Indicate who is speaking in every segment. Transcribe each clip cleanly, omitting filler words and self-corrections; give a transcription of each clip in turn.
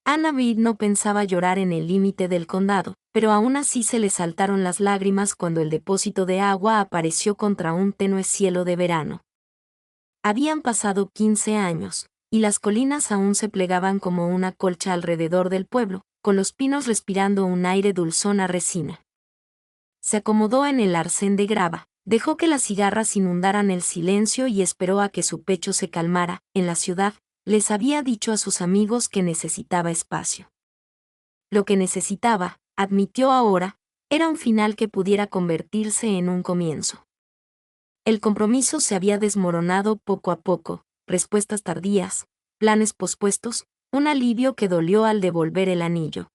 Speaker 1: Annabeth no pensaba llorar en el límite del condado, pero aún así se le saltaron las lágrimas cuando el depósito de agua apareció contra un tenue cielo de verano. Habían pasado 15 años, y las colinas aún se plegaban como una colcha alrededor del pueblo, con los pinos respirando un aire dulzón a resina. Se acomodó en el arcén de grava, dejó que las cigarras inundaran el silencio y esperó a que su pecho se calmara. En la ciudad, les había dicho a sus amigos que necesitaba espacio. Lo que necesitaba, admitió ahora, era un final que pudiera convertirse en un comienzo. El compromiso se había desmoronado poco a poco, respuestas tardías, planes pospuestos, un alivio que dolió al devolver el anillo.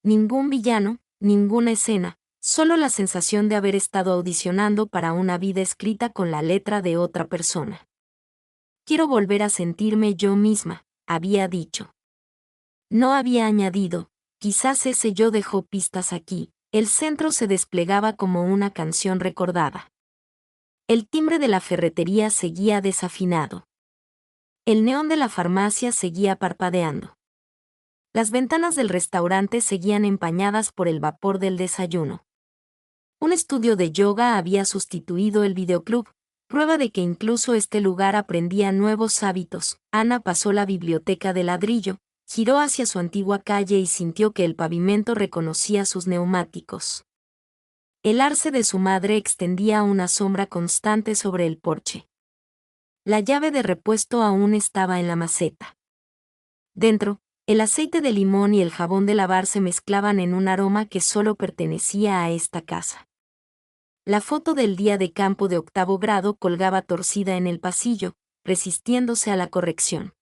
Speaker 1: Ningún villano, ninguna escena, solo la sensación de haber estado audicionando para una vida escrita con la letra de otra persona. Quiero volver a sentirme yo misma, había dicho. No había añadido, quizás ese yo dejó pistas aquí. El centro se desplegaba como una canción recordada. El timbre de la ferretería seguía desafinado. El neón de la farmacia seguía parpadeando. Las ventanas del restaurante seguían empañadas por el vapor del desayuno. Un estudio de yoga había sustituido el videoclub, prueba de que incluso este lugar aprendía nuevos hábitos. Ana pasó la biblioteca de ladrillo, giró hacia su antigua calle y sintió que el pavimento reconocía sus neumáticos. El arce de su madre extendía una sombra constante sobre el porche. La llave de repuesto aún estaba en la maceta. Dentro, el aceite de limón y el jabón de lavar se mezclaban en un aroma que solo pertenecía a esta casa. La foto del día de campo de 8º grado colgaba torcida en el pasillo, resistiéndose a la corrección.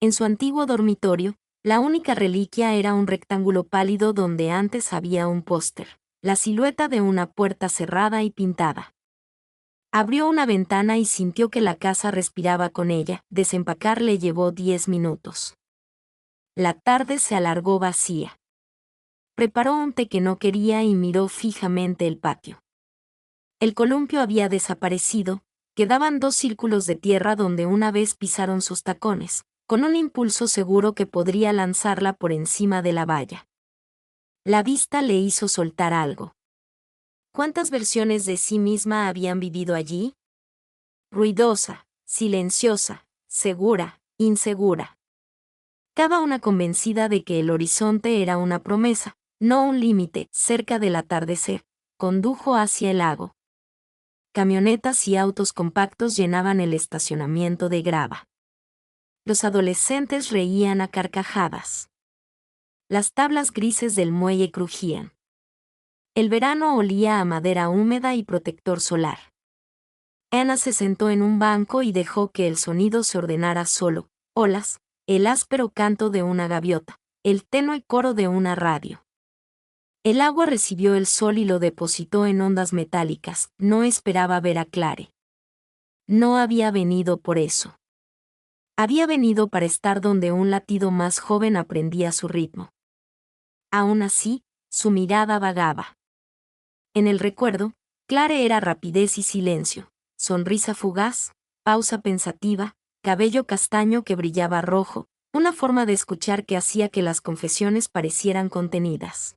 Speaker 1: En su antiguo dormitorio, la única reliquia era un rectángulo pálido donde antes había un póster, la silueta de una puerta cerrada y pintada. Abrió una ventana y sintió que la casa respiraba con ella. Desempacar le llevó 10 minutos. La tarde se alargó vacía. Preparó un té que no quería y miró fijamente el patio. El columpio había desaparecido, quedaban 2 círculos de tierra donde una vez pisaron sus tacones, con un impulso seguro que podría lanzarla por encima de la valla. La vista le hizo soltar algo. ¿Cuántas versiones de sí misma habían vivido allí? Ruidosa, silenciosa, segura, insegura. Cada una convencida de que el horizonte era una promesa, no un límite. Cerca del atardecer, condujo hacia el lago. Camionetas y autos compactos llenaban el estacionamiento de grava. Los adolescentes reían a carcajadas. Las tablas grises del muelle crujían. El verano olía a madera húmeda y protector solar. Ana se sentó en un banco y dejó que el sonido se ordenara solo: olas, el áspero canto de una gaviota, el tenue coro de una radio. El agua recibió el sol y lo depositó en ondas metálicas. No esperaba ver a Clare. No había venido por eso. Había venido para estar donde un latido más joven aprendía su ritmo. Aún así, su mirada vagaba. En el recuerdo, Clare era rapidez y silencio, sonrisa fugaz, pausa pensativa, cabello castaño que brillaba rojo, una forma de escuchar que hacía que las confesiones parecieran contenidas.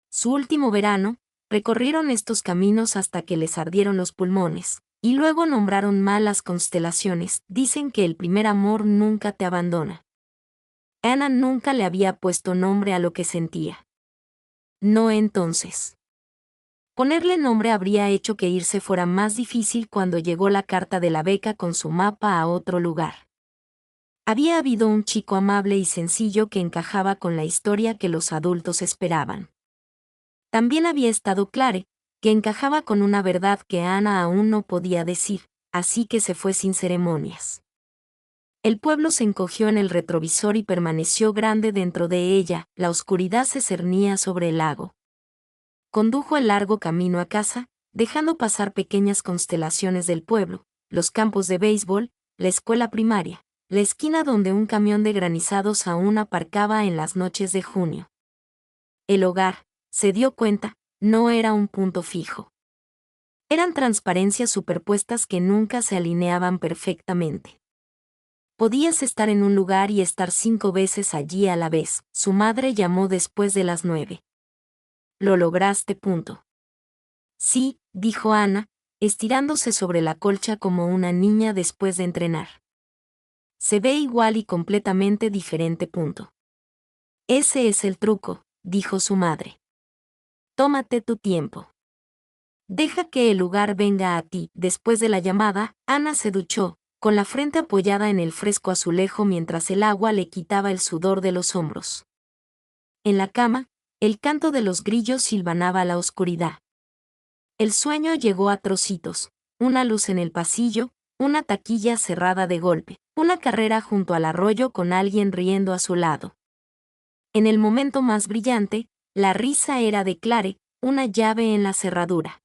Speaker 1: Su último verano, recorrieron estos caminos hasta que les ardieron los pulmones, y luego nombraron mal las constelaciones. Dicen que el primer amor nunca te abandona. Ana nunca le había puesto nombre a lo que sentía. No entonces. Ponerle nombre habría hecho que irse fuera más difícil cuando llegó la carta de la beca con su mapa a otro lugar. Había habido un chico amable y sencillo que encajaba con la historia que los adultos esperaban. También había estado Clare, que encajaba con una verdad que Ana aún no podía decir, así que se fue sin ceremonias. El pueblo se encogió en el retrovisor y permaneció grande dentro de ella. La oscuridad se cernía sobre el lago. Condujo el largo camino a casa, dejando pasar pequeñas constelaciones del pueblo, los campos de béisbol, la escuela primaria, la esquina donde un camión de granizados aún aparcaba en las noches de junio. El hogar, se dio cuenta, no era un punto fijo. Eran transparencias superpuestas que nunca se alineaban perfectamente. Podías estar en un lugar y estar 5 veces allí a la vez. Su madre llamó después de las 9. Lo lograste. Sí, dijo Ana, estirándose sobre la colcha como una niña después de entrenar. Se ve igual y completamente diferente. Ese es el truco, dijo su madre. Tómate tu tiempo. Deja que el lugar venga a ti. Después de la llamada, Ana se duchó, con la frente apoyada en el fresco azulejo mientras el agua le quitaba el sudor de los hombros. En la cama, el canto de los grillos silbanaba la oscuridad. El sueño llegó a trocitos, una luz en el pasillo, una taquilla cerrada de golpe, una carrera junto al arroyo con alguien riendo a su lado. En el momento más brillante, la risa era de Clare, una llave en la cerradura.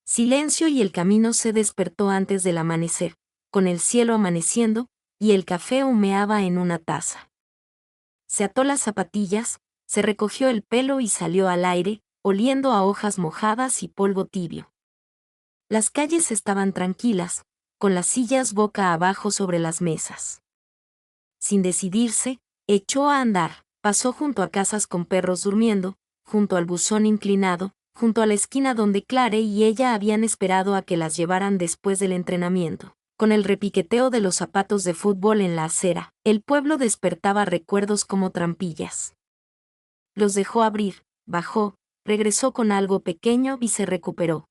Speaker 1: Silencio y el camino se despertó antes del amanecer, con el cielo amaneciendo, y el café humeaba en una taza. Se ató las zapatillas, se recogió el pelo y salió al aire, oliendo a hojas mojadas y polvo tibio. Las calles estaban tranquilas, con las sillas boca abajo sobre las mesas. Sin decidirse, echó a andar, pasó junto a casas con perros durmiendo, junto al buzón inclinado, junto a la esquina donde Clare y ella habían esperado a que las llevaran después del entrenamiento. Con el repiqueteo de los zapatos de fútbol en la acera, el pueblo despertaba recuerdos como trampillas. Los dejó abrir, bajó, regresó con algo pequeño y se recuperó.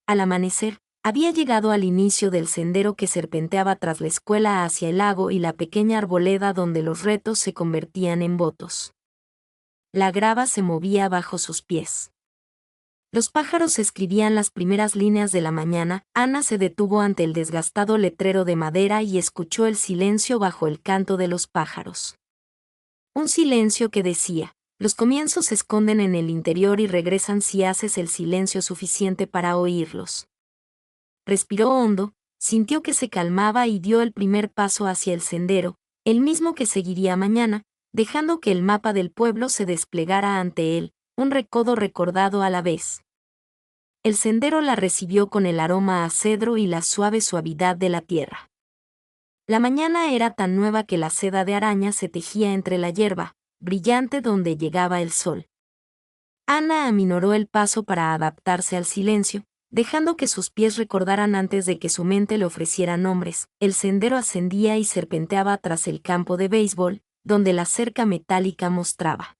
Speaker 1: Al amanecer, había llegado al inicio del sendero que serpenteaba tras la escuela hacia el lago y la pequeña arboleda donde los retos se convertían en votos. La grava se movía bajo sus pies. Los pájaros escribían las primeras líneas de la mañana. Ana se detuvo ante el desgastado letrero de madera y escuchó el silencio bajo el canto de los pájaros. Un silencio que decía: los comienzos se esconden en el interior y regresan si haces el silencio suficiente para oírlos. Respiró hondo, sintió que se calmaba y dio el primer paso hacia el sendero, el mismo que seguiría mañana, dejando que el mapa del pueblo se desplegara ante él, un recodo recordado a la vez. El sendero la recibió con el aroma a cedro y la suave suavidad de la tierra. La mañana era tan nueva que la seda de araña se tejía entre la hierba, brillante donde llegaba el sol. Ana aminoró el paso para adaptarse al silencio, dejando que sus pies recordaran antes de que su mente le ofreciera nombres. El sendero ascendía y serpenteaba tras el campo de béisbol, donde la cerca metálica mostraba.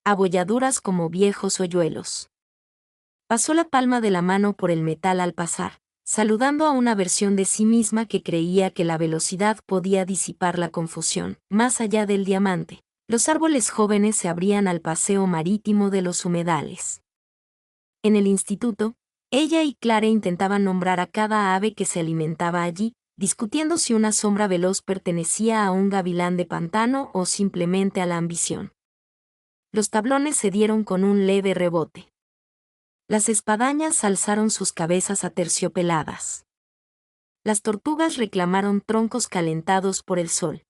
Speaker 1: Abolladuras como viejos hoyuelos. Pasó la palma de la mano por el metal al pasar, saludando a una versión de sí misma que creía que la velocidad podía disipar la confusión. Más allá del diamante, los árboles jóvenes se abrían al paseo marítimo de los humedales. En el instituto, ella y Clare intentaban nombrar a cada ave que se alimentaba allí, discutiendo si una sombra veloz pertenecía a un gavilán de pantano o simplemente a la ambición. Los tablones se dieron con un leve rebote. Las espadañas alzaron sus cabezas aterciopeladas. Las tortugas reclamaron troncos calentados por el sol.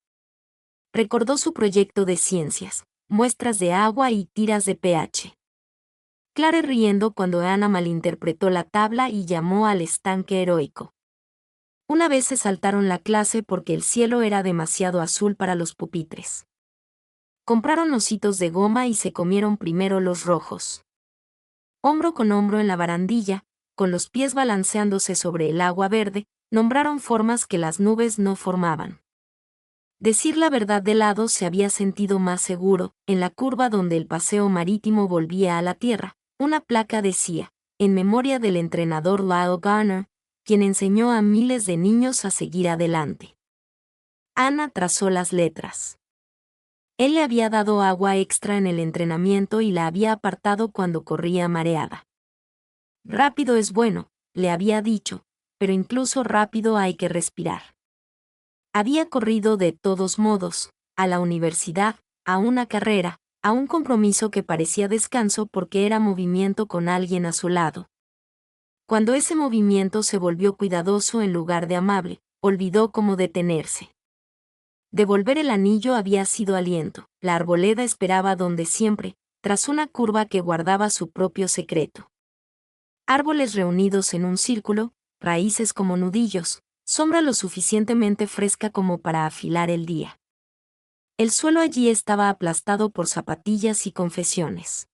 Speaker 1: Recordó su proyecto de ciencias, muestras de agua y tiras de pH. Clare riendo cuando Ana malinterpretó la tabla y llamó al estanque heroico. Una vez se saltaron la clase porque el cielo era demasiado azul para los pupitres. Compraron ositos de goma y se comieron primero los rojos. Hombro con hombro en la barandilla, con los pies balanceándose sobre el agua verde, nombraron formas que las nubes no formaban. Decir la verdad, de lado se había sentido más seguro. En la curva donde el paseo marítimo volvía a la tierra, una placa decía, en memoria del entrenador Lyle Garner, quien enseñó a miles de niños a seguir adelante. Ana trazó las letras. Él le había dado agua extra en el entrenamiento y la había apartado cuando corría mareada. Rápido es bueno, le había dicho, pero incluso rápido hay que respirar. Había corrido de todos modos, a la universidad, a una carrera, a un compromiso que parecía descanso porque era movimiento con alguien a su lado. Cuando ese movimiento se volvió cuidadoso en lugar de amable, olvidó cómo detenerse. Devolver el anillo había sido aliento. La arboleda esperaba donde siempre, tras una curva que guardaba su propio secreto. Árboles reunidos en un círculo, raíces como nudillos, sombra lo suficientemente fresca como para afilar el día. El suelo allí estaba aplastado por zapatillas y confesiones.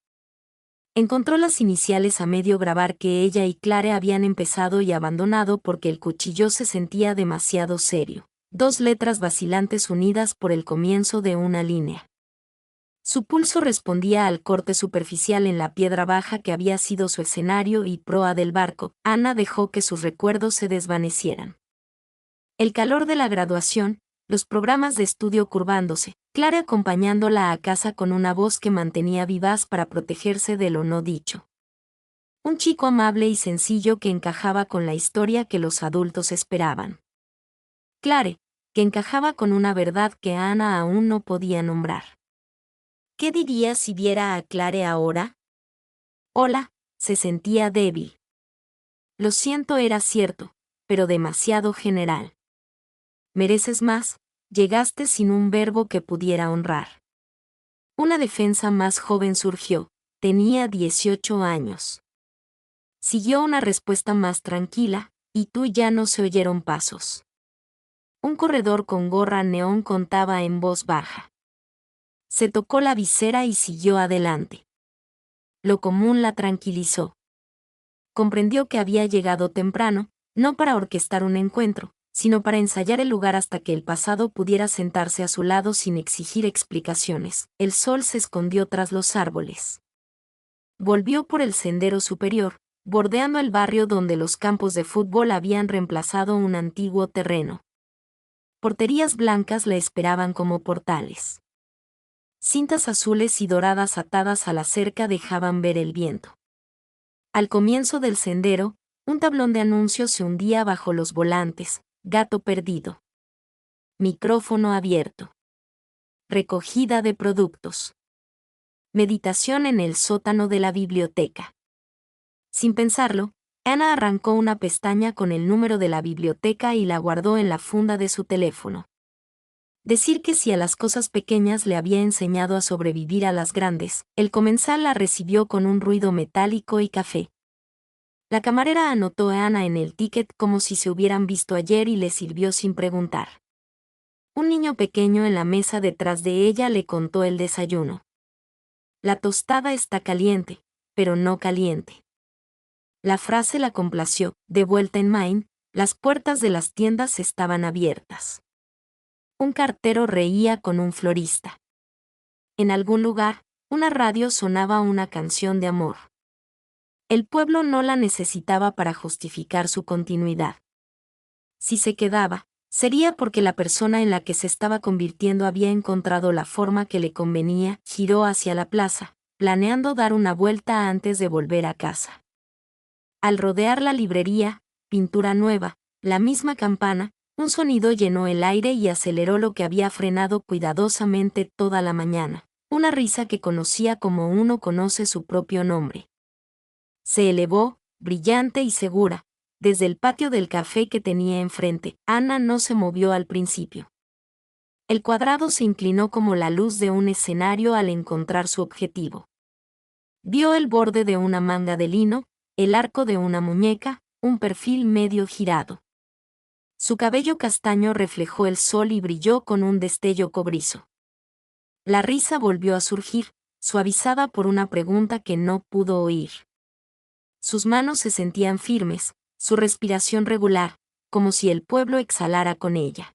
Speaker 1: Encontró las iniciales a medio grabar que ella y Clare habían empezado y abandonado porque el cuchillo se sentía demasiado serio. 2 letras vacilantes unidas por el comienzo de una línea. Su pulso respondía al corte superficial en la piedra baja que había sido su escenario y proa del barco. Ana dejó que sus recuerdos se desvanecieran. El calor de la graduación, los programas de estudio curvándose, Clare acompañándola a casa con una voz que mantenía vivaz para protegerse de lo no dicho. Un chico amable y sencillo que encajaba con la historia que los adultos esperaban. Clare, que encajaba con una verdad que Ana aún no podía nombrar. ¿Qué diría si viera a Clare ahora? Hola, se sentía débil. Lo siento era cierto, pero demasiado general. Mereces más, llegaste sin un verbo que pudiera honrar. Una defensa más joven surgió, tenía 18 años. Siguió una respuesta más tranquila, y tú ya no se oyeron pasos. Un corredor con gorra neón contaba en voz baja. Se tocó la visera y siguió adelante. Lo común la tranquilizó. Comprendió que había llegado temprano, no para orquestar un encuentro, sino para ensayar el lugar hasta que el pasado pudiera sentarse a su lado sin exigir explicaciones. El sol se escondió tras los árboles. Volvió por el sendero superior, bordeando el barrio donde los campos de fútbol habían reemplazado un antiguo terreno. Porterías blancas le esperaban como portales. Cintas azules y doradas atadas a la cerca dejaban ver el viento. Al comienzo del sendero, un tablón de anuncios se hundía bajo los volantes. Gato perdido. Micrófono abierto. Recogida de productos. Meditación en el sótano de la biblioteca. Sin pensarlo, Ana arrancó una pestaña con el número de la biblioteca y la guardó en la funda de su teléfono. Decir que si a las cosas pequeñas le había enseñado a sobrevivir a las grandes, el comensal la recibió con un ruido metálico y café. La camarera anotó a Ana en el ticket como si se hubieran visto ayer y le sirvió sin preguntar. Un niño pequeño en la mesa detrás de ella le contó el desayuno. La tostada está caliente, pero no caliente. La frase la complació. De vuelta en Maine, las puertas de las tiendas estaban abiertas. Un cartero reía con un florista. En algún lugar, una radio sonaba una canción de amor. El pueblo no la necesitaba para justificar su continuidad. Si se quedaba, sería porque la persona en la que se estaba convirtiendo había encontrado la forma que le convenía. Giró hacia la plaza, planeando dar una vuelta antes de volver a casa. Al rodear la librería, pintura nueva, la misma campana, un sonido llenó el aire y aceleró lo que había frenado cuidadosamente toda la mañana. Una risa que conocía como uno conoce su propio nombre. Se elevó, brillante y segura, desde el patio del café que tenía enfrente. Ana no se movió al principio. El cuadrado se inclinó como la luz de un escenario al encontrar su objetivo. Vio el borde de una manga de lino, el arco de una muñeca, un perfil medio girado. Su cabello castaño reflejó el sol y brilló con un destello cobrizo. La risa volvió a surgir, suavizada por una pregunta que no pudo oír. Sus manos se sentían firmes, su respiración regular, como si el pueblo exhalara con ella.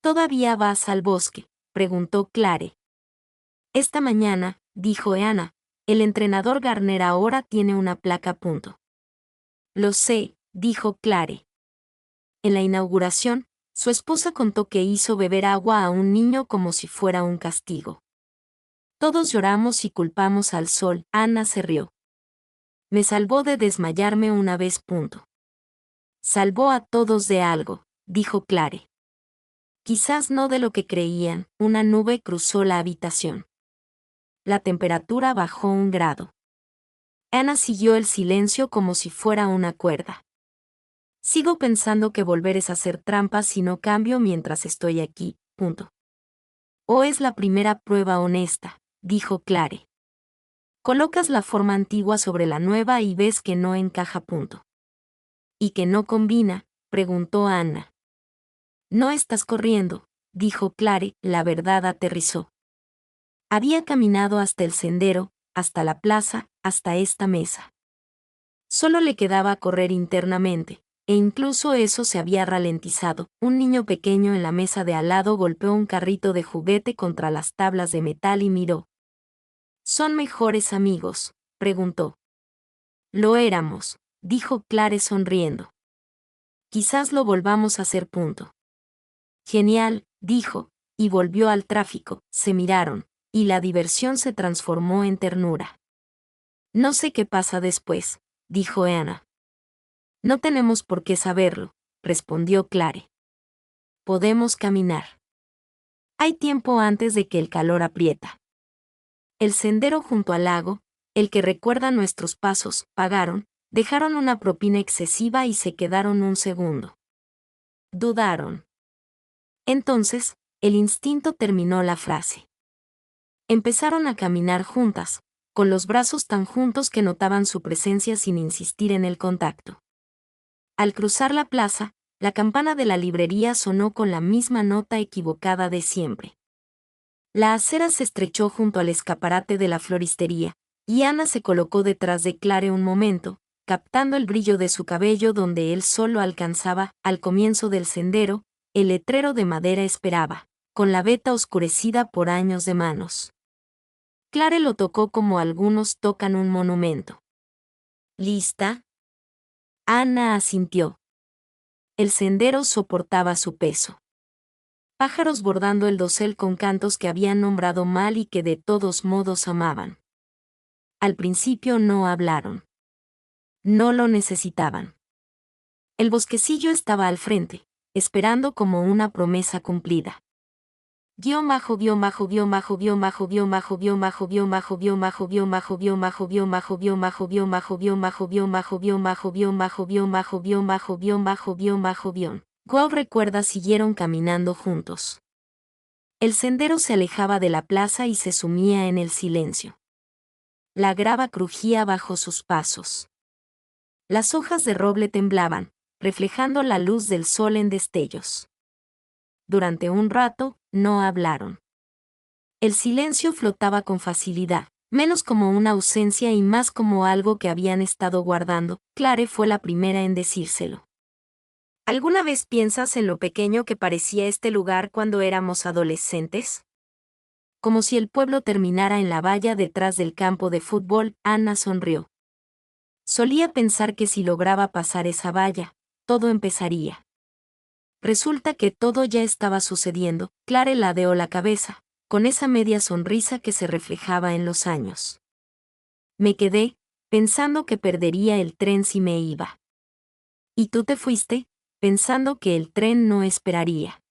Speaker 1: ¿Todavía vas al bosque?, preguntó Clare. Esta mañana, dijo Anna, el entrenador Garner ahora tiene una placa. Lo sé, dijo Clare. En la inauguración, su esposa contó que hizo beber agua a un niño como si fuera un castigo. Todos lloramos y culpamos al sol. Anna se rió. Me salvó de desmayarme una vez. Salvó a todos de algo, dijo Clare. Quizás no de lo que creían. Una nube cruzó la habitación. La temperatura bajó 1 grado. Anna siguió el silencio como si fuera una cuerda. Sigo pensando que volver es hacer trampas si no cambio mientras estoy aquí. O es la primera prueba honesta, dijo Clare. Colocas la forma antigua sobre la nueva y ves que no encaja. ¿Y que no combina?, preguntó Anna. No estás corriendo, dijo Clare, la verdad aterrizó. Había caminado hasta el sendero, hasta la plaza, hasta esta mesa. Solo le quedaba correr internamente, e incluso eso se había ralentizado. Un niño pequeño en la mesa de al lado golpeó un carrito de juguete contra las tablas de metal y miró. ¿Son mejores amigos?, preguntó. Lo éramos, dijo Clare sonriendo. Quizás lo volvamos a hacer. Genial, dijo, y volvió al tráfico. Se miraron, y la diversión se transformó en ternura. No sé qué pasa después, dijo Anna. No tenemos por qué saberlo, respondió Clare. Podemos caminar. Hay tiempo antes de que el calor aprieta. El sendero junto al lago, el que recuerda nuestros pasos, pagaron, dejaron una propina excesiva y se quedaron un segundo. Dudaron. Entonces, el instinto terminó la frase. Empezaron a caminar juntas, con los brazos tan juntos que notaban su presencia sin insistir en el contacto. Al cruzar la plaza, la campana de la librería sonó con la misma nota equivocada de siempre. La acera se estrechó junto al escaparate de la floristería, y Anna se colocó detrás de Clare un momento, captando el brillo de su cabello donde él solo alcanzaba, al comienzo del sendero, el letrero de madera esperaba, con la veta oscurecida por años de manos. Clare lo tocó como algunos tocan un monumento. ¿Lista? Anna asintió. El sendero soportaba su peso. Pájaros bordando el dosel con cantos que habían nombrado mal y que de todos modos amaban. Al principio no hablaron. No lo necesitaban. El bosquecillo estaba al frente, esperando como una promesa cumplida. Guau recuerda siguieron caminando juntos. El sendero se alejaba de la plaza y se sumía en el silencio. La grava crujía bajo sus pasos. Las hojas de roble temblaban, reflejando la luz del sol en destellos. Durante un rato, no hablaron. El silencio flotaba con facilidad, menos como una ausencia y más como algo que habían estado guardando. Clare fue la primera en decírselo. ¿Alguna vez piensas en lo pequeño que parecía este lugar cuando éramos adolescentes? Como si el pueblo terminara en la valla detrás del campo de fútbol, Anna sonrió. Solía pensar que si lograba pasar esa valla, todo empezaría. Resulta que todo ya estaba sucediendo. Clare ladeó la cabeza, con esa media sonrisa que se reflejaba en los años. Me quedé, pensando que perdería el tren si me iba. Y tú te fuiste, pensando que el tren no esperaría.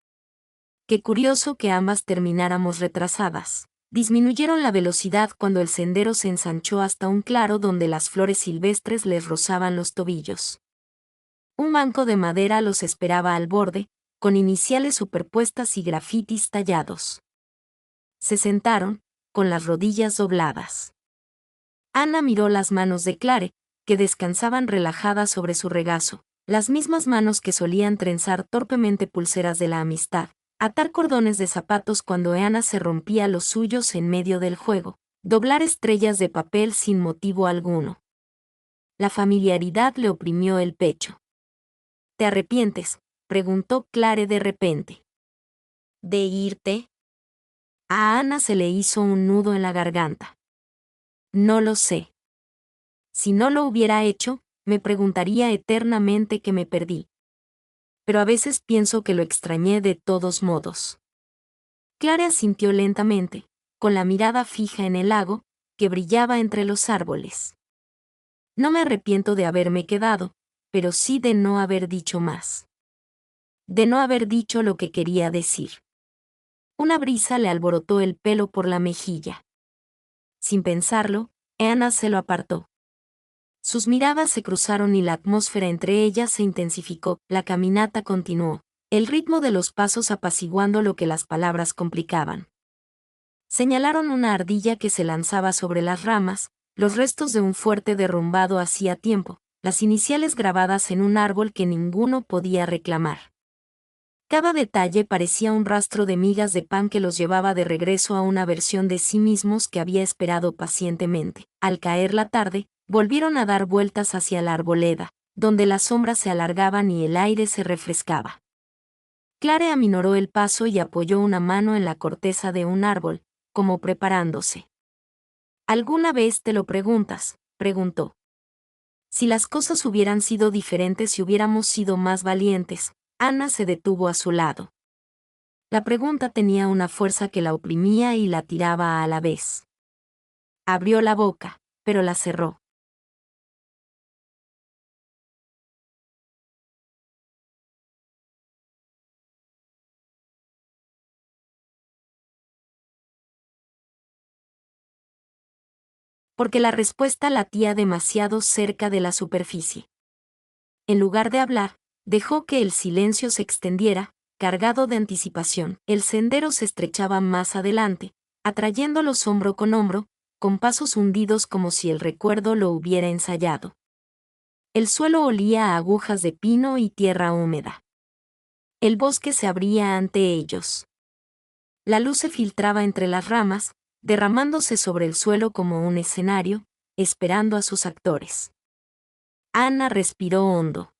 Speaker 1: Qué curioso que ambas termináramos retrasadas. Disminuyeron la velocidad cuando el sendero se ensanchó hasta un claro donde las flores silvestres les rozaban los tobillos. Un banco de madera los esperaba al borde, con iniciales superpuestas y grafitis tallados. Se sentaron, con las rodillas dobladas. Anna miró las manos de Clare, que descansaban relajadas sobre su regazo, las mismas manos que solían trenzar torpemente pulseras de la amistad, atar cordones de zapatos cuando Anna se rompía los suyos en medio del juego, doblar estrellas de papel sin motivo alguno. La familiaridad le oprimió el pecho. ¿Te arrepientes?, preguntó Clare de repente. ¿De irte? A Ana se le hizo un nudo en la garganta. No lo sé. Si no lo hubiera hecho, me preguntaría eternamente que me perdí. Pero a veces pienso que lo extrañé de todos modos. Clara asintió lentamente, con la mirada fija en el lago, que brillaba entre los árboles. No me arrepiento de haberme quedado, pero sí de no haber dicho más. De no haber dicho lo que quería decir. Una brisa le alborotó el pelo por la mejilla. Sin pensarlo, Ana se lo apartó. Sus miradas se cruzaron y la atmósfera entre ellas se intensificó. La caminata continuó, el ritmo de los pasos apaciguando lo que las palabras complicaban. Señalaron una ardilla que se lanzaba sobre las ramas, los restos de un fuerte derrumbado hacía tiempo, las iniciales grabadas en un árbol que ninguno podía reclamar. Cada detalle parecía un rastro de migas de pan que los llevaba de regreso a una versión de sí mismos que había esperado pacientemente. Al caer la tarde, volvieron a dar vueltas hacia la arboleda, donde las sombras se alargaban y el aire se refrescaba. Clare aminoró el paso y apoyó una mano en la corteza de un árbol, como preparándose. ¿Alguna vez te lo preguntas?, preguntó. Si las cosas hubieran sido diferentes y hubiéramos sido más valientes. Ana se detuvo a su lado. La pregunta tenía una fuerza que la oprimía y la tiraba a la vez. Abrió la boca, pero la cerró. Porque la respuesta latía demasiado cerca de la superficie. En lugar de hablar, dejó que el silencio se extendiera, cargado de anticipación. El sendero se estrechaba más adelante, atrayéndolos hombro con pasos hundidos como si el recuerdo lo hubiera ensayado. El suelo olía a agujas de pino y tierra húmeda. El bosque se abría ante ellos. La luz se filtraba entre las ramas, derramándose sobre el suelo como un escenario, esperando a sus actores. Ana respiró hondo.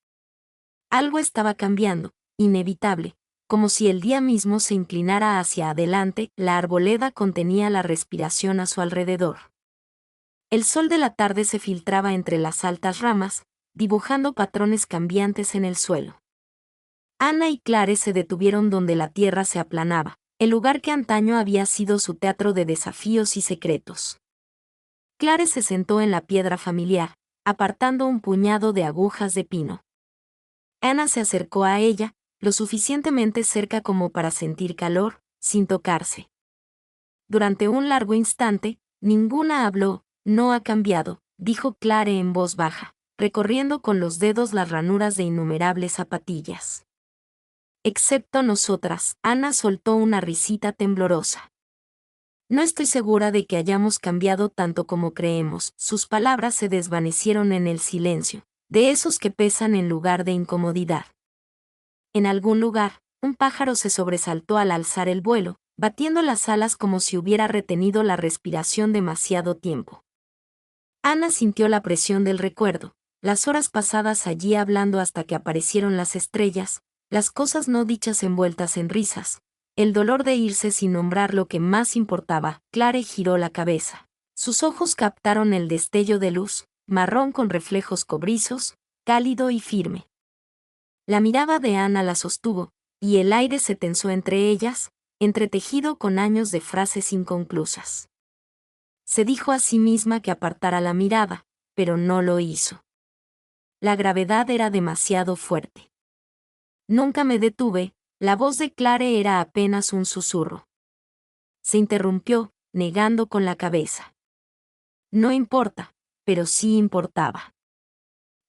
Speaker 1: Algo estaba cambiando, inevitable, como si el día mismo se inclinara hacia adelante. La arboleda contenía la respiración a su alrededor. El sol de la tarde se filtraba entre las altas ramas, dibujando patrones cambiantes en el suelo. Ana y Clare se detuvieron donde la tierra se aplanaba, el lugar que antaño había sido su teatro de desafíos y secretos. Clare se sentó en la piedra familiar, apartando un puñado de agujas de pino. Ana se acercó a ella, lo suficientemente cerca como para sentir calor, sin tocarse. Durante un largo instante, ninguna habló. No ha cambiado, dijo Clare en voz baja, recorriendo con los dedos las ranuras de innumerables zapatillas. Excepto nosotras. Ana soltó una risita temblorosa. No estoy segura de que hayamos cambiado tanto como creemos. Sus palabras se desvanecieron en el silencio, de esos que pesan en lugar de incomodidad. En algún lugar, un pájaro se sobresaltó al alzar el vuelo, batiendo las alas como si hubiera retenido la respiración demasiado tiempo. Ana sintió la presión del recuerdo, las horas pasadas allí hablando hasta que aparecieron las estrellas, las cosas no dichas envueltas en risas, el dolor de irse sin nombrar lo que más importaba. Clare giró la cabeza. Sus ojos captaron el destello de luz, marrón con reflejos cobrizos, cálido y firme. La mirada de Ana la sostuvo, y el aire se tensó entre ellas, entretejido con años de frases inconclusas. Se dijo a sí misma que apartara la mirada, pero no lo hizo. La gravedad era demasiado fuerte. Nunca me detuve. La voz de Clare era apenas un susurro. Se interrumpió, negando con la cabeza. No importa, pero sí importaba.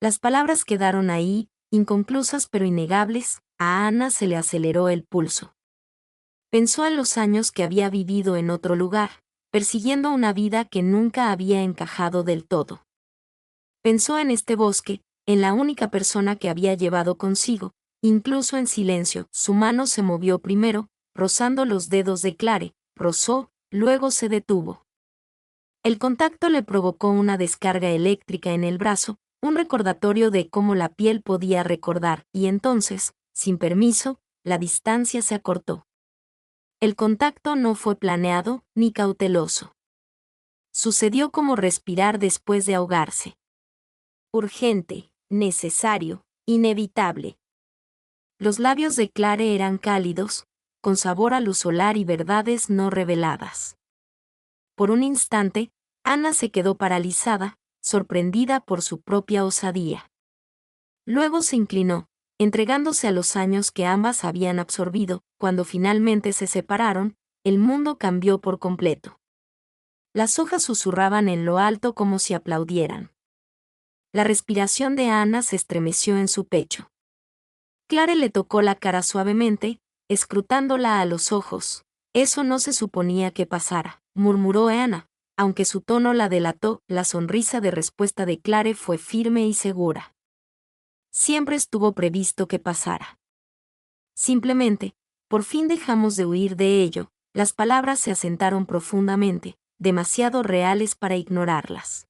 Speaker 1: Las palabras quedaron ahí, inconclusas pero innegables. A Ana se le aceleró el pulso. Pensó en los años que había vivido en otro lugar, persiguiendo una vida que nunca había encajado del todo. Pensó en este bosque, en la única persona que había llevado consigo, incluso en silencio. Su mano se movió primero, rozando los dedos de Clare, rozó, luego se detuvo. El contacto le provocó una descarga eléctrica en el brazo, un recordatorio de cómo la piel podía recordar, y entonces, sin permiso, la distancia se acortó. El contacto no fue planeado ni cauteloso. Sucedió como respirar después de ahogarse. Urgente, necesario, inevitable. Los labios de Clare eran cálidos, con sabor a luz solar y verdades no reveladas. Por un instante, Ana se quedó paralizada, sorprendida por su propia osadía. Luego se inclinó, entregándose a los años que ambas habían absorbido. Cuando finalmente se separaron, el mundo cambió por completo. Las hojas susurraban en lo alto como si aplaudieran. La respiración de Ana se estremeció en su pecho. Clare le tocó la cara suavemente, escrutándola a los ojos. Eso no se suponía que pasara, murmuró Ana, aunque su tono la delató. La sonrisa de respuesta de Clare fue firme y segura. Siempre estuvo previsto que pasara. Simplemente, por fin dejamos de huir de ello. Las palabras se asentaron profundamente, demasiado reales para ignorarlas.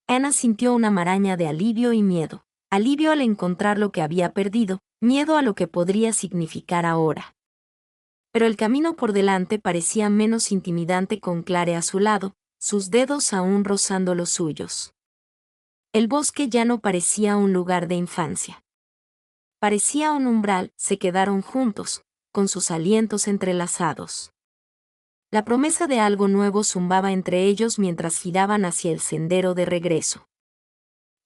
Speaker 1: Ana sintió una maraña de alivio y miedo. Alivio al encontrar lo que había perdido, miedo a lo que podría significar ahora. Pero el camino por delante parecía menos intimidante con Clare a su lado, sus dedos aún rozando los suyos. El bosque ya no parecía un lugar de infancia. Parecía un umbral. Se quedaron juntos, con sus alientos entrelazados. La promesa de algo nuevo zumbaba entre ellos mientras giraban hacia el sendero de regreso.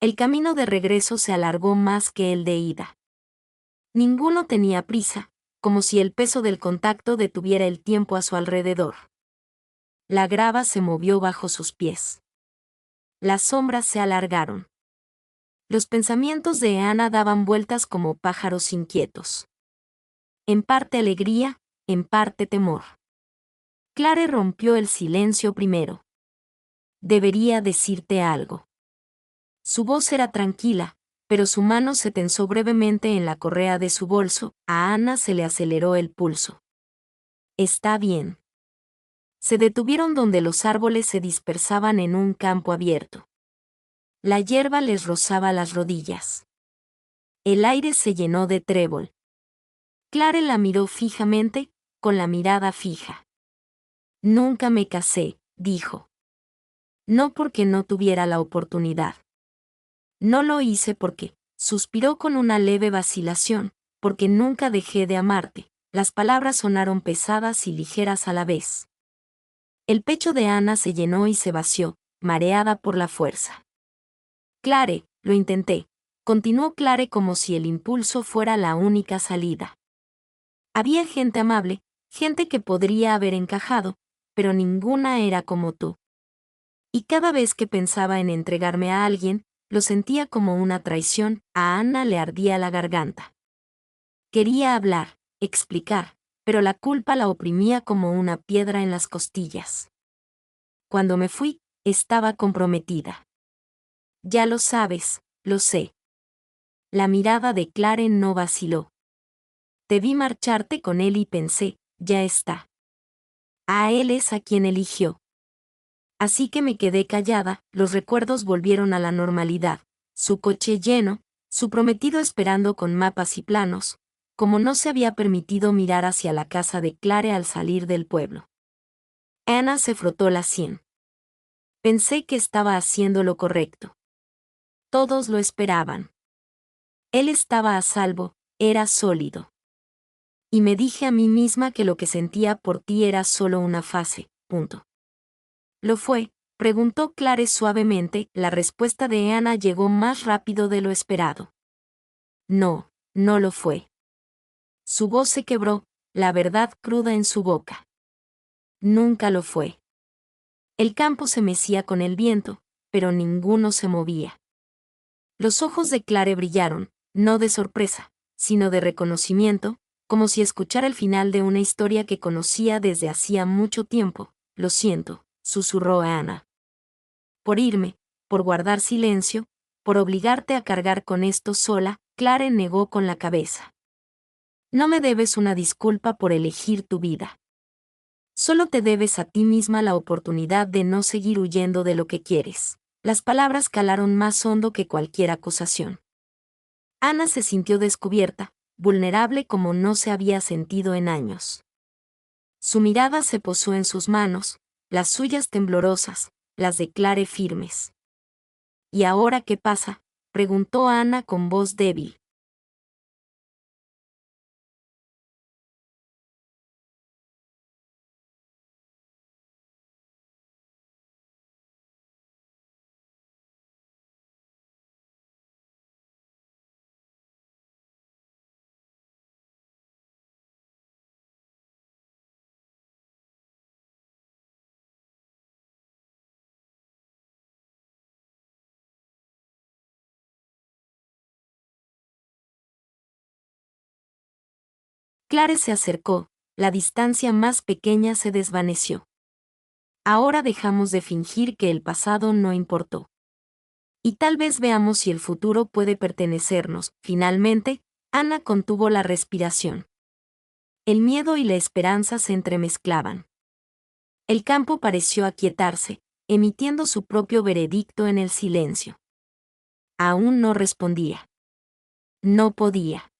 Speaker 1: El camino de regreso se alargó más que el de ida. Ninguno tenía prisa, como si el peso del contacto detuviera el tiempo a su alrededor. La grava se movió bajo sus pies. Las sombras se alargaron. Los pensamientos de Ana daban vueltas como pájaros inquietos. En parte alegría, en parte temor. Clare rompió el silencio primero. Debería decirte algo. Su voz era tranquila, pero su mano se tensó brevemente en la correa de su bolso. A Ana se le aceleró el pulso. Está bien. Se detuvieron donde los árboles se dispersaban en un campo abierto. La hierba les rozaba las rodillas. El aire se llenó de trébol. Clare la miró fijamente, con la mirada fija. Nunca me casé, dijo. No porque no tuviera la oportunidad. No lo hice porque, suspiró con una leve vacilación, porque nunca dejé de amarte. Las palabras sonaron pesadas y ligeras a la vez. El pecho de Ana se llenó y se vació, mareada por la fuerza. Clare, lo intenté, continuó Clare como si el impulso fuera la única salida. Había gente amable, gente que podría haber encajado, pero ninguna era como tú. Y cada vez que pensaba en entregarme a alguien, lo sentía como una traición. A Ana le ardía la garganta. Quería hablar, explicar, pero la culpa la oprimía como una piedra en las costillas. Cuando me fui, estaba comprometida. Ya lo sabes, lo sé. La mirada de Clare no vaciló. Te vi marcharte con él y pensé, ya está. A él es a quien eligió. Así que me quedé callada. Los recuerdos volvieron a la normalidad. Su coche lleno, su prometido esperando con mapas y planos, como no se había permitido mirar hacia la casa de Clare al salir del pueblo. Ana se frotó la sien. Pensé que estaba haciendo lo correcto. Todos lo esperaban. Él estaba a salvo, era sólido. Y me dije a mí misma que lo que sentía por ti era solo una fase, punto. ¿Lo fue?, preguntó Clare suavemente. La respuesta de Ana llegó más rápido de lo esperado. No, no lo fue. Su voz se quebró, la verdad cruda en su boca. Nunca lo fue. El campo se mecía con el viento, pero ninguno se movía. Los ojos de Clare brillaron, no de sorpresa, sino de reconocimiento, como si escuchara el final de una historia que conocía desde hacía mucho tiempo. Lo siento, susurró Ana. Por irme, por guardar silencio, por obligarte a cargar con esto sola. Clare negó con la cabeza. No me debes una disculpa por elegir tu vida. Solo te debes a ti misma la oportunidad de no seguir huyendo de lo que quieres. Las palabras calaron más hondo que cualquier acusación. Ana se sintió descubierta, vulnerable como no se había sentido en años. Su mirada se posó en sus manos, las suyas temblorosas, las de Clare firmes. ¿Y ahora qué pasa?, preguntó Ana con voz débil. Clare se acercó, la distancia más pequeña se desvaneció. Ahora dejamos de fingir que el pasado no importó. Y tal vez veamos si el futuro puede pertenecernos. Finalmente, Ana contuvo la respiración. El miedo y la esperanza se entremezclaban. El campo pareció aquietarse, emitiendo su propio veredicto en el silencio. Aún no respondía. No podía.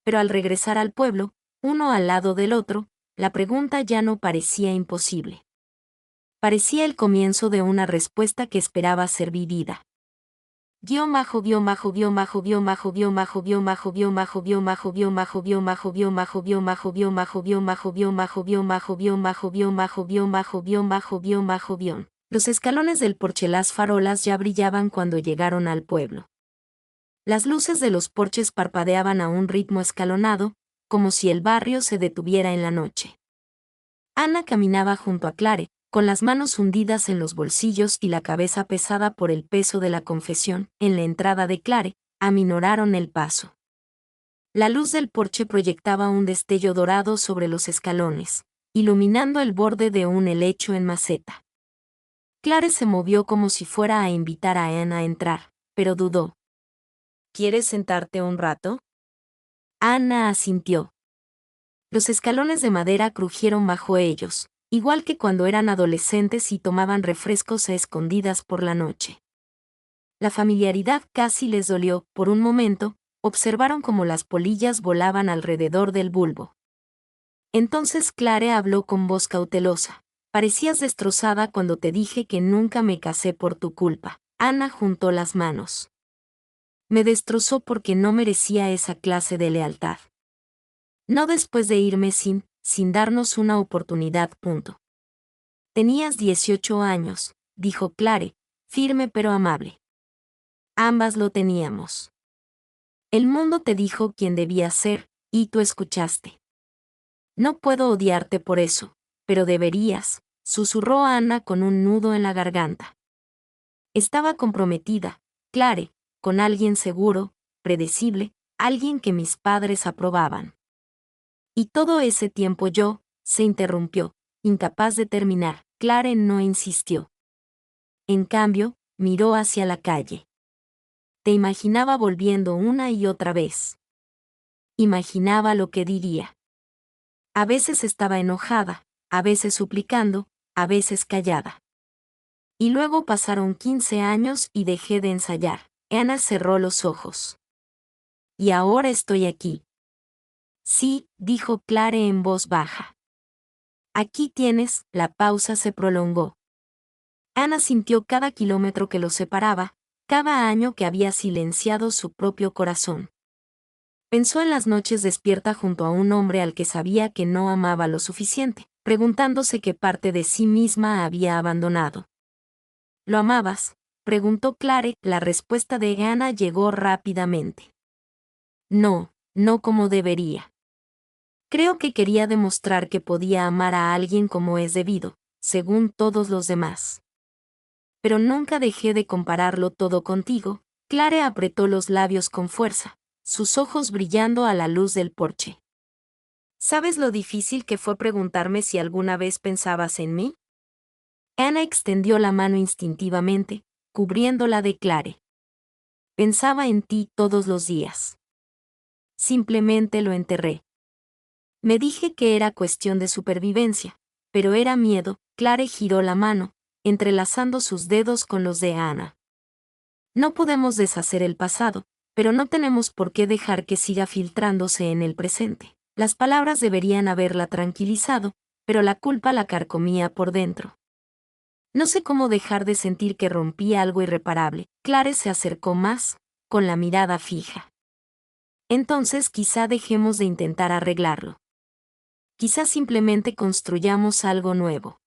Speaker 1: Pero al regresar al pueblo, uno al lado del otro, la pregunta ya no parecía imposible. Parecía el comienzo de una respuesta que esperaba ser vivida. Los escalones del porche, las farolas ya brillaban cuando llegaron al pueblo. Las luces de los porches parpadeaban a un ritmo escalonado, como si el barrio se detuviera en la noche. Ana caminaba junto a Clare, con las manos hundidas en los bolsillos y la cabeza pesada por el peso de la confesión. En la entrada de Clare, aminoraron el paso. La luz del porche proyectaba un destello dorado sobre los escalones, iluminando el borde de un helecho en maceta. Clare se movió como si fuera a invitar a Ana a entrar, pero dudó. ¿Quieres sentarte un rato? Ana asintió. Los escalones de madera crujieron bajo ellos, igual que cuando eran adolescentes y tomaban refrescos a escondidas por la noche. La familiaridad casi les dolió. Por un momento, observaron cómo las polillas volaban alrededor del bulbo. Entonces Clare habló con voz cautelosa. Parecías destrozada cuando te dije que nunca me casé por tu culpa. Ana juntó las manos. Me destrozó porque no merecía esa clase de lealtad. No después de irme sin darnos una oportunidad. Tenías 18 años, dijo Clare, firme pero amable. Ambas lo teníamos. El mundo te dijo quién debías ser, y tú escuchaste. No puedo odiarte por eso, pero deberías, susurró Ana con un nudo en la garganta. Estaba comprometida, Clare, con alguien seguro, predecible, alguien que mis padres aprobaban. Y todo ese tiempo se interrumpió, incapaz de terminar. Clare no insistió. En cambio, miró hacia la calle. Te imaginaba volviendo una y otra vez. Imaginaba lo que diría. A veces estaba enojada, a veces suplicando, a veces callada. Y luego pasaron 15 años y dejé de ensayar. Ana cerró los ojos. Y ahora estoy aquí. Sí, dijo Clare en voz baja. Aquí tienes. La pausa se prolongó. Ana sintió cada kilómetro que los separaba, cada año que había silenciado su propio corazón. Pensó en las noches despierta junto a un hombre al que sabía que no amaba lo suficiente, preguntándose qué parte de sí misma había abandonado. ¿Lo amabas?, preguntó Clare. La respuesta de Ana llegó rápidamente. No, no como debería. Creo que quería demostrar que podía amar a alguien como es debido, según todos los demás. Pero nunca dejé de compararlo todo contigo. Clare apretó los labios con fuerza, sus ojos brillando a la luz del porche. ¿Sabes lo difícil que fue preguntarme si alguna vez pensabas en mí? Ana extendió la mano instintivamente, cubriéndola de Clare. Pensaba en ti todos los días. Simplemente lo enterré. Me dije que era cuestión de supervivencia, pero era miedo. Clare giró la mano, entrelazando sus dedos con los de Ana. No podemos deshacer el pasado, pero no tenemos por qué dejar que siga filtrándose en el presente. Las palabras deberían haberla tranquilizado, pero la culpa la carcomía por dentro. No sé cómo dejar de sentir que rompí algo irreparable. Clare se acercó más, con la mirada fija. Entonces quizá dejemos de intentar arreglarlo. Quizá simplemente construyamos algo nuevo.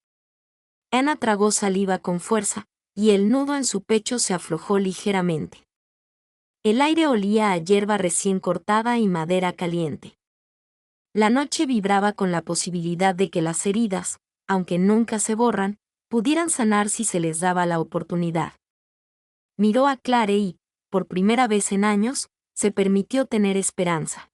Speaker 1: Anna tragó saliva con fuerza, y el nudo en su pecho se aflojó ligeramente. El aire olía a hierba recién cortada y madera caliente. La noche vibraba con la posibilidad de que las heridas, aunque nunca se borran, pudieran sanar si se les daba la oportunidad. Miró a Clare y, por primera vez en años, se permitió tener esperanza.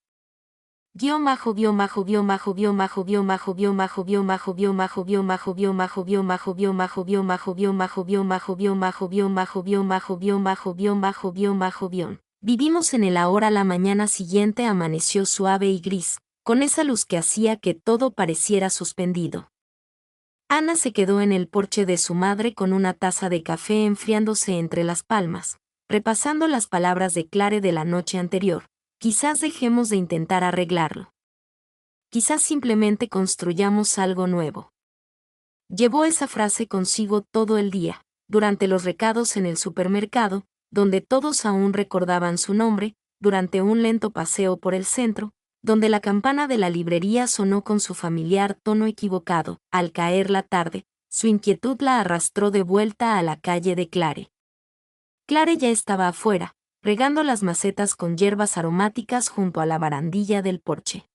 Speaker 1: Vivimos en el ahora. La mañana siguiente amaneció suave y gris, con esa luz que hacía que todo pareciera suspendido. Anna se quedó en el porche de su madre con una taza de café enfriándose entre las palmas, repasando las palabras de Clare de la noche anterior. Quizás dejemos de intentar arreglarlo. Quizás simplemente construyamos algo nuevo. Llevó esa frase consigo todo el día, durante los recados en el supermercado, donde todos aún recordaban su nombre, durante un lento paseo por el centro, donde la campana de la librería sonó con su familiar tono equivocado. Al caer la tarde, su inquietud la arrastró de vuelta a la calle de Clare. Clare ya estaba afuera, regando las macetas con hierbas aromáticas junto a la barandilla del porche.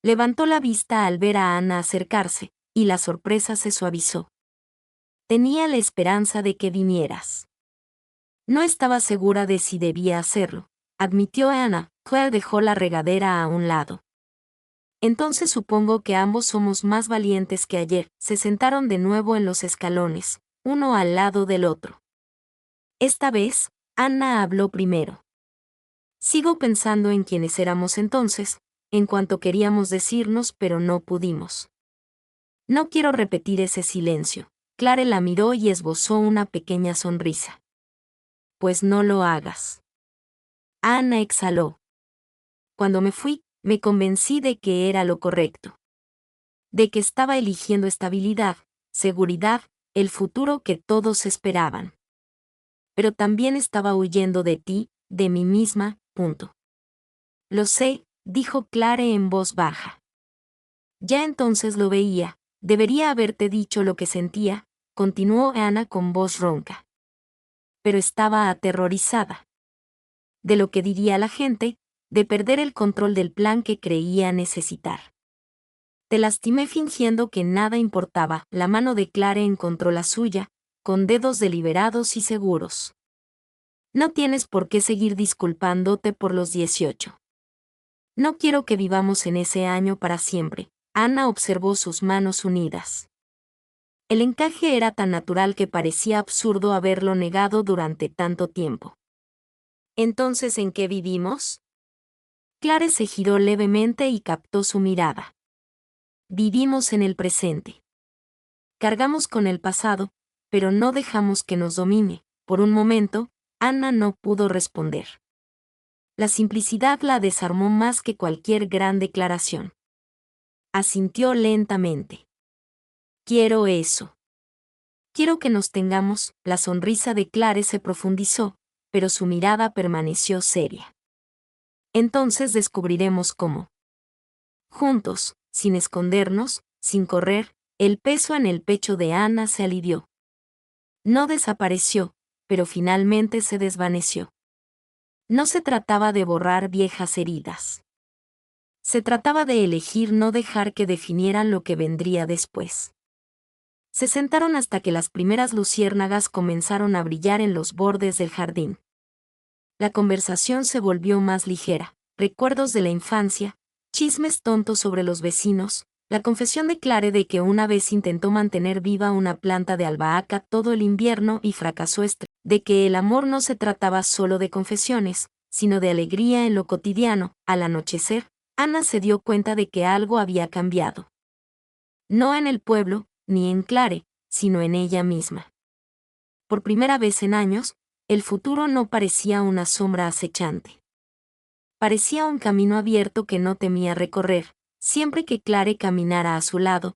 Speaker 1: Levantó la vista al ver a Anna acercarse, y la sorpresa se suavizó. Tenía la esperanza de que vinieras. No estaba segura de si debía hacerlo, admitió Anna. Claire dejó la regadera a un lado. Entonces supongo que ambos somos más valientes que ayer. Se sentaron de nuevo en los escalones, uno al lado del otro. Esta vez, Anna habló primero. Sigo pensando en quiénes éramos entonces, en cuanto queríamos decirnos pero no pudimos. No quiero repetir ese silencio. Clare la miró y esbozó una pequeña sonrisa. Pues no lo hagas. Anna exhaló. Cuando me fui, me convencí de que era lo correcto. De que estaba eligiendo estabilidad, seguridad, el futuro que todos esperaban. Pero también estaba huyendo de ti, de mí misma, punto. Lo sé, dijo Clare en voz baja. Ya entonces lo veía, debería haberte dicho lo que sentía, continuó Anna con voz ronca. Pero estaba aterrorizada. De lo que diría la gente, de perder el control del plan que creía necesitar. Te lastimé fingiendo que nada importaba. La mano de Clare encontró la suya, con dedos deliberados y seguros. No tienes por qué seguir disculpándote por los 18. No quiero que vivamos en ese año para siempre. Anna observó sus manos unidas. El encaje era tan natural que parecía absurdo haberlo negado durante tanto tiempo. ¿Entonces en qué vivimos? Clare se giró levemente y captó su mirada. Vivimos en el presente. Cargamos con el pasado, pero no dejamos que nos domine. Por un momento, Anna no pudo responder. La simplicidad la desarmó más que cualquier gran declaración. Asintió lentamente. Quiero eso. Quiero que nos tengamos. La sonrisa de Clare se profundizó, pero su mirada permaneció seria. Entonces descubriremos cómo. Juntos, sin escondernos, sin correr, el peso en el pecho de Anna se alivió. No desapareció, pero finalmente se desvaneció. No se trataba de borrar viejas heridas. Se trataba de elegir no dejar que definieran lo que vendría después. Se sentaron hasta que las primeras luciérnagas comenzaron a brillar en los bordes del jardín. La conversación se volvió más ligera, recuerdos de la infancia, chismes tontos sobre los vecinos, la confesión de Clare de que una vez intentó mantener viva una planta de albahaca todo el invierno y fracasó, de que el amor no se trataba solo de confesiones, sino de alegría en lo cotidiano. Al anochecer, Anna se dio cuenta de que algo había cambiado. No en el pueblo, ni en Clare, sino en ella misma. Por primera vez en años, el futuro no parecía una sombra acechante. Parecía un camino abierto que no temía recorrer, siempre que Clare caminara a su lado.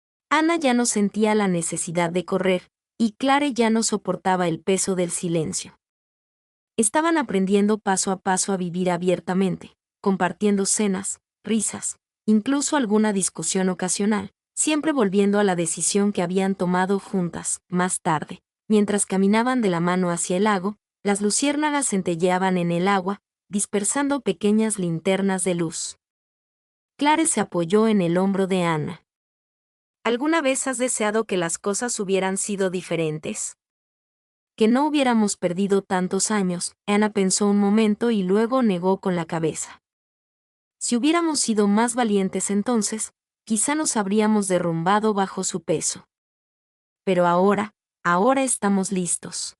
Speaker 1: Ana ya no sentía la necesidad de correr, y Clare ya no soportaba el peso del silencio. Estaban aprendiendo paso a paso a vivir abiertamente, compartiendo cenas, risas, incluso alguna discusión ocasional, siempre volviendo a la decisión que habían tomado juntas. Más tarde, mientras caminaban de la mano hacia el lago, las luciérnagas centelleaban en el agua, dispersando pequeñas linternas de luz. Clare se apoyó en el hombro de Ana. ¿Alguna vez has deseado que las cosas hubieran sido diferentes? Que no hubiéramos perdido tantos años. Ana pensó un momento y luego negó con la cabeza. Si hubiéramos sido más valientes entonces, quizá nos habríamos derrumbado bajo su peso. Pero ahora estamos listos.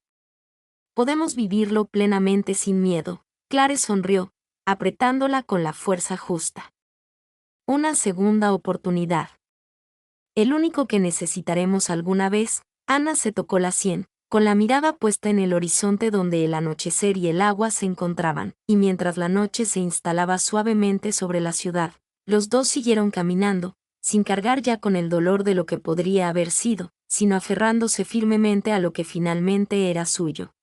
Speaker 1: Podemos vivirlo plenamente sin miedo. Clare sonrió, apretándola con la fuerza justa. Una segunda oportunidad. El único que necesitaremos alguna vez. Ana se tocó la sien, con la mirada puesta en el horizonte donde el anochecer y el agua se encontraban, y mientras la noche se instalaba suavemente sobre la ciudad, los dos siguieron caminando, sin cargar ya con el dolor de lo que podría haber sido, sino aferrándose firmemente a lo que finalmente era suyo.